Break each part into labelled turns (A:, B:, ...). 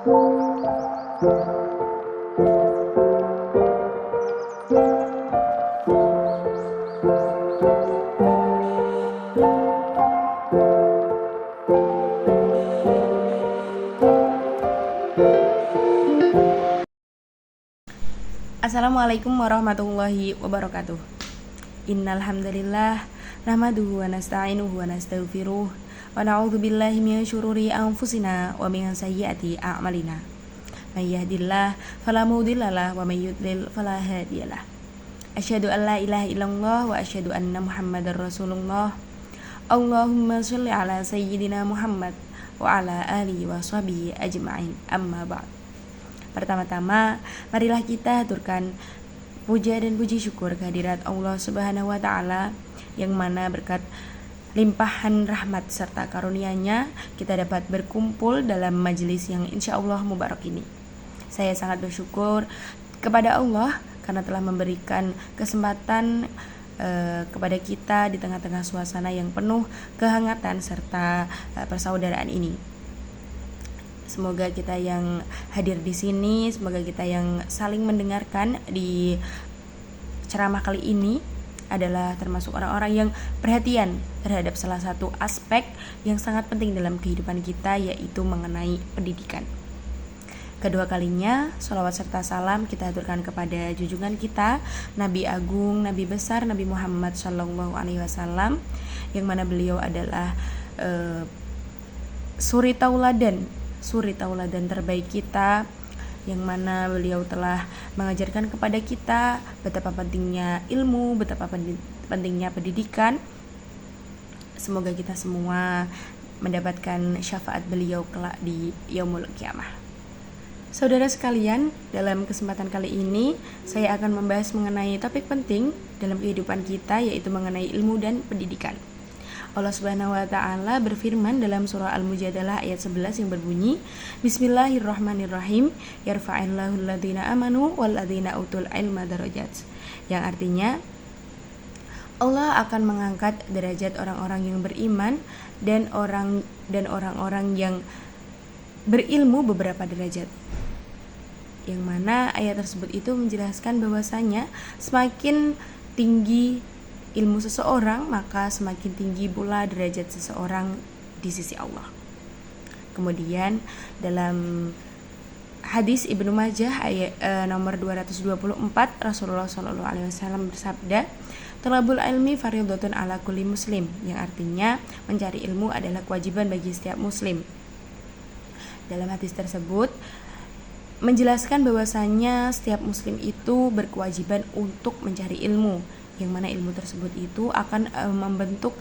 A: Assalamualaikum warahmatullahi wabarakatuh. Innal hamdalillah nahmaduhu wa nasta'inuhu wa nastaghfiruh wa na'udzu billahi min syururi anfusina wa min sayyiati a'malina. May yahdihillahu fala mudhillalah wa may yudlil fala hadiyalah. Asyhadu an la ilaha illallah wa asyhadu anna Muhammadar Rasulullah. Allahumma shalli ala sayyidina Muhammad wa ala alihi wa sahbihi ajma'in. Amma ba'd. Pertama-tama, marilah kita haturkan puja dan puji syukur kehadirat Allah Subhanahu wa taala yang mana berkat limpahan rahmat serta karunia-Nya kita dapat berkumpul dalam majelis yang insya Allah mubarak ini. Saya sangat bersyukur kepada Allah karena telah memberikan kesempatan kepada kita di tengah-tengah suasana yang penuh kehangatan serta persaudaraan ini. Semoga kita yang hadir di sini, semoga kita yang saling mendengarkan di ceramah kali ini adalah termasuk orang-orang yang perhatian terhadap salah satu aspek yang sangat penting dalam kehidupan kita, yaitu mengenai pendidikan. Kedua kalinya, sholawat serta salam kita aturkan kepada junjungan kita, Nabi Agung, Nabi Besar, Nabi Muhammad SAW, yang mana beliau adalah suri tauladan terbaik kita, yang mana beliau telah mengajarkan kepada kita betapa pentingnya ilmu, betapa pentingnya pendidikan. Semoga kita semua mendapatkan syafaat beliau kelak di yaumul qiyamah. Saudara sekalian, dalam kesempatan kali ini saya akan membahas mengenai topik penting dalam kehidupan kita, yaitu mengenai ilmu dan pendidikan. Allah Subhanahu wa taala berfirman dalam surah Al-Mujadalah ayat 11 yang berbunyi, Bismillahirrahmanirrahim, yarfa'illahu alladhina amanu walladhina utul ilma darajat. Yang artinya Allah akan mengangkat derajat orang-orang yang beriman dan orang-orang yang berilmu beberapa derajat. Yang mana ayat tersebut itu menjelaskan bahwasanya semakin tinggi ilmu seseorang, maka semakin tinggi pula derajat seseorang di sisi Allah. Kemudian dalam hadis Ibnu Majah ayat nomor 224, Rasulullah SAW bersabda, "Talabul ilmi fardhatun ala kulli muslim," yang artinya mencari ilmu adalah kewajiban bagi setiap muslim. Dalam hadis tersebut menjelaskan bahwasanya setiap muslim itu berkewajiban untuk mencari ilmu, yang mana ilmu tersebut itu akan membentuk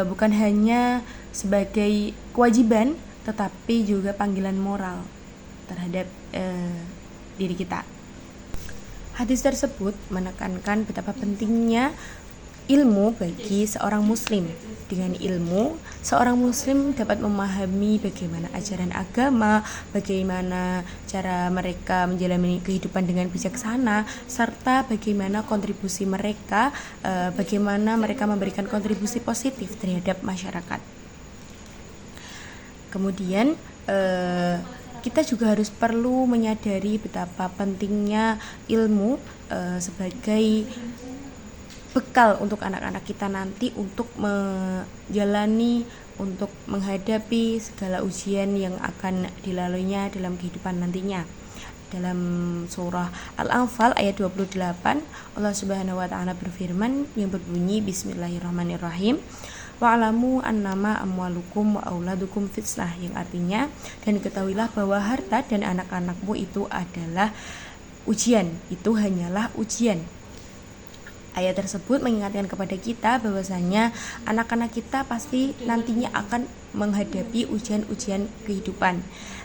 A: bukan hanya sebagai kewajiban, tetapi juga panggilan moral terhadap diri kita. Hadis tersebut menekankan betapa pentingnya ilmu bagi seorang muslim. Dengan ilmu, seorang muslim dapat memahami bagaimana ajaran agama, bagaimana cara mereka menjalani kehidupan dengan bijaksana, serta bagaimana kontribusi mereka, bagaimana mereka memberikan kontribusi positif terhadap masyarakat. Kemudian kita juga harus perlu menyadari betapa pentingnya ilmu sebagai bekal untuk anak-anak kita nanti untuk menjalani, untuk menghadapi segala ujian yang akan dilaluinya dalam kehidupan nantinya. Dalam surah Al-Anfal ayat 28, Allah Subhanahu wa taala berfirman yang berbunyi, Bismillahirrahmanirrahim, wa'lamu annama amwalukum wa auladukum fitnah, yang artinya, dan ketahuilah bahwa harta dan anak-anakmu itu adalah ujian, itu hanyalah ujian. Ayat tersebut mengingatkan kepada kita bahwasanya anak-anak kita pasti nantinya akan menghadapi ujian-ujian kehidupan.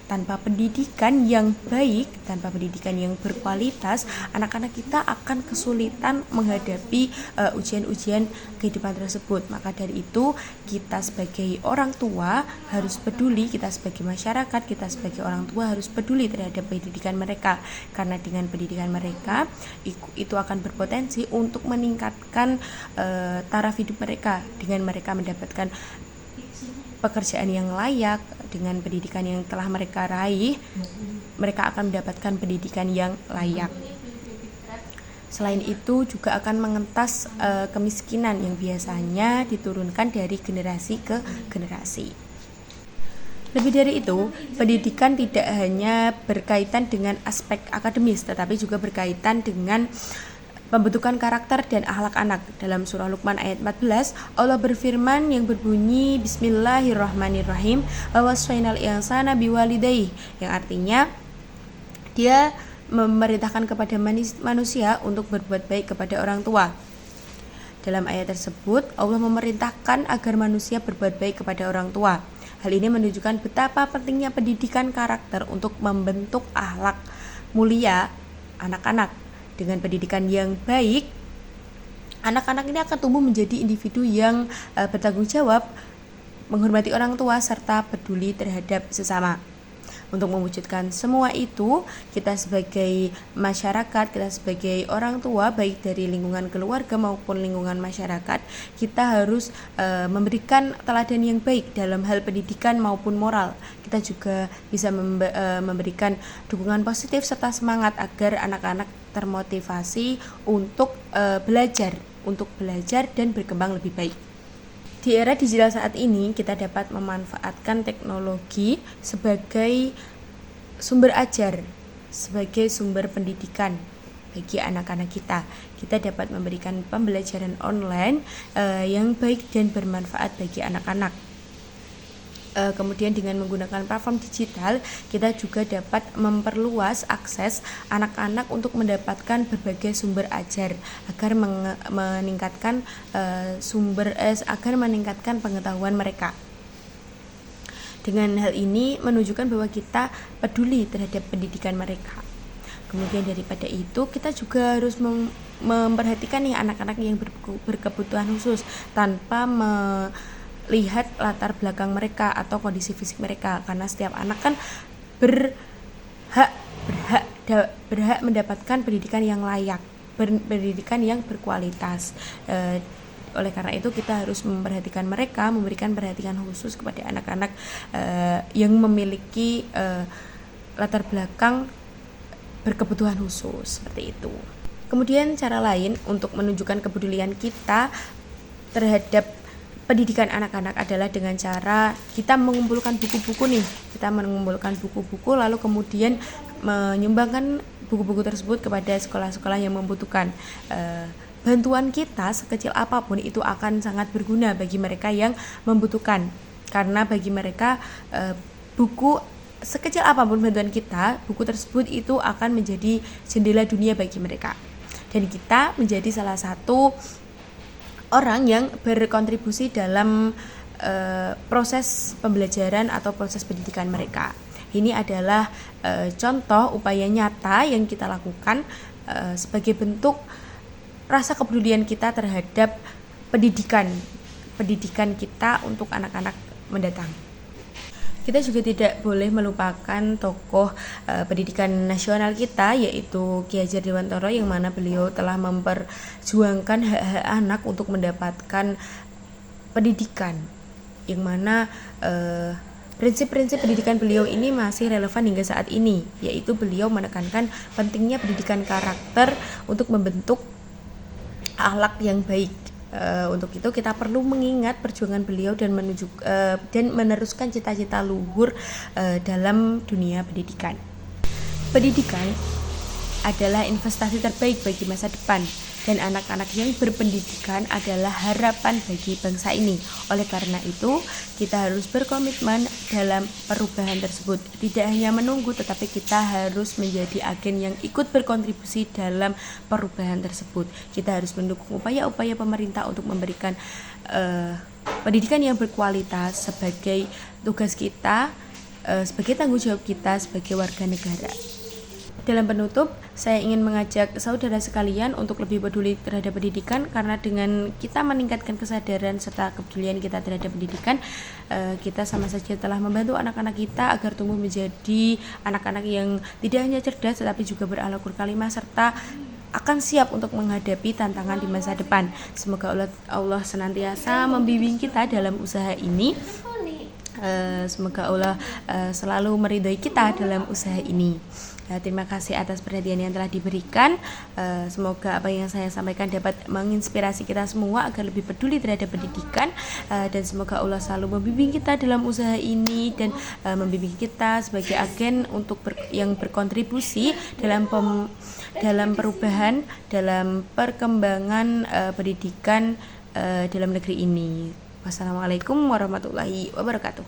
A: Tanpa pendidikan yang baik, tanpa pendidikan yang berkualitas, anak-anak kita akan kesulitan menghadapi ujian-ujian kehidupan tersebut. Maka dari itu, kita sebagai orang tua harus peduli, kita sebagai masyarakat, kita sebagai orang tua harus peduli terhadap pendidikan mereka. Karena dengan pendidikan mereka, itu akan berpotensi untuk meningkatkan taraf hidup mereka, dengan mereka mendapatkan pekerjaan yang layak, dengan pendidikan yang telah mereka raih, mereka akan mendapatkan pendidikan yang layak. Selain itu juga akan mengentas kemiskinan yang biasanya diturunkan dari generasi ke generasi. Lebih dari itu, pendidikan tidak hanya berkaitan dengan aspek akademis, tetapi juga berkaitan dengan pembentukan karakter dan akhlak anak. Dalam surah Luqman ayat 14, Allah berfirman yang berbunyi Bismillahirrahmanirrahim, wa wassaynal insana biwalidayhi, yang artinya dia memerintahkan kepada manusia untuk berbuat baik kepada orang tua. Dalam ayat tersebut, Allah memerintahkan agar manusia berbuat baik kepada orang tua. Hal ini menunjukkan betapa pentingnya pendidikan karakter untuk membentuk akhlak mulia anak-anak. Dengan pendidikan yang baik, anak-anak ini akan tumbuh menjadi individu yang bertanggung jawab, menghormati orang tua, serta peduli terhadap sesama. Untuk mewujudkan semua itu, kita sebagai masyarakat, kita sebagai orang tua, baik dari lingkungan keluarga maupun lingkungan masyarakat, kita harus memberikan teladan yang baik dalam hal pendidikan maupun moral. Kita juga bisa memberikan dukungan positif serta semangat agar anak-anak termotivasi untuk belajar dan berkembang lebih baik. Di era digital saat ini, kita dapat memanfaatkan teknologi sebagai sumber ajar, sebagai sumber pendidikan bagi anak-anak kita. Kita dapat memberikan pembelajaran online yang baik dan bermanfaat bagi anak-anak. Kemudian dengan menggunakan platform digital, kita juga dapat memperluas akses anak-anak untuk mendapatkan berbagai sumber ajar agar meningkatkan pengetahuan mereka. Dengan hal ini menunjukkan bahwa kita peduli terhadap pendidikan mereka. Kemudian daripada itu, kita juga harus memperhatikan nih anak-anak yang berkebutuhan khusus tanpa lihat latar belakang mereka atau kondisi fisik mereka, karena setiap anak kan berhak mendapatkan pendidikan yang layak, pendidikan yang berkualitas. Oleh karena itu kita harus memperhatikan mereka, memberikan perhatian khusus kepada anak-anak yang memiliki latar belakang berkebutuhan khusus seperti itu. Kemudian cara lain untuk menunjukkan kepedulian kita terhadap pendidikan anak-anak adalah dengan cara kita mengumpulkan buku-buku nih. Kita mengumpulkan buku-buku lalu kemudian menyumbangkan buku-buku tersebut kepada sekolah-sekolah yang membutuhkan. Bantuan kita sekecil apapun itu akan sangat berguna bagi mereka yang membutuhkan. Karena bagi mereka buku sekecil apapun bantuan kita, buku tersebut itu akan menjadi jendela dunia bagi mereka. Dan kita menjadi salah satu orang yang berkontribusi dalam proses pembelajaran atau proses pendidikan mereka. Ini adalah contoh upaya nyata yang kita lakukan sebagai bentuk rasa kepedulian kita terhadap pendidikan kita untuk anak-anak mendatang. Kita juga tidak boleh melupakan tokoh pendidikan nasional kita, yaitu Ki Hajar Dewantara, yang mana beliau telah memperjuangkan hak-hak anak untuk mendapatkan pendidikan, yang mana prinsip-prinsip pendidikan beliau ini masih relevan hingga saat ini, yaitu beliau menekankan pentingnya pendidikan karakter untuk membentuk akhlak yang baik. Untuk itu kita perlu mengingat perjuangan beliau dan meneruskan cita-cita luhur dalam dunia pendidikan. Pendidikan adalah investasi terbaik bagi masa depan, dan anak-anak yang berpendidikan adalah harapan bagi bangsa ini. Oleh karena itu, kita harus berkomitmen dalam perubahan tersebut. Tidak hanya menunggu, tetapi kita harus menjadi agen yang ikut berkontribusi dalam perubahan tersebut. Kita harus mendukung upaya-upaya pemerintah untuk memberikan pendidikan yang berkualitas sebagai tugas kita, sebagai tanggung jawab kita sebagai warga negara. Dalam penutup, saya ingin mengajak saudara sekalian untuk lebih peduli terhadap pendidikan, karena dengan kita meningkatkan kesadaran serta kepedulian kita terhadap pendidikan, kita sama saja telah membantu anak-anak kita agar tumbuh menjadi anak-anak yang tidak hanya cerdas tetapi juga berakhlakul karimah serta akan siap untuk menghadapi tantangan di masa depan. Semoga Allah senantiasa membimbing kita dalam usaha ini. Semoga Allah selalu meridhoi kita dalam usaha ini. Terima kasih atas perhatian yang telah diberikan. Semoga apa yang saya sampaikan dapat menginspirasi kita semua agar lebih peduli terhadap pendidikan, dan semoga Allah selalu membimbing kita dalam usaha ini dan membimbing kita sebagai agen untuk yang berkontribusi dalam perubahan, dalam perkembangan pendidikan dalam negeri ini. Wassalamualaikum warahmatullahi wabarakatuh.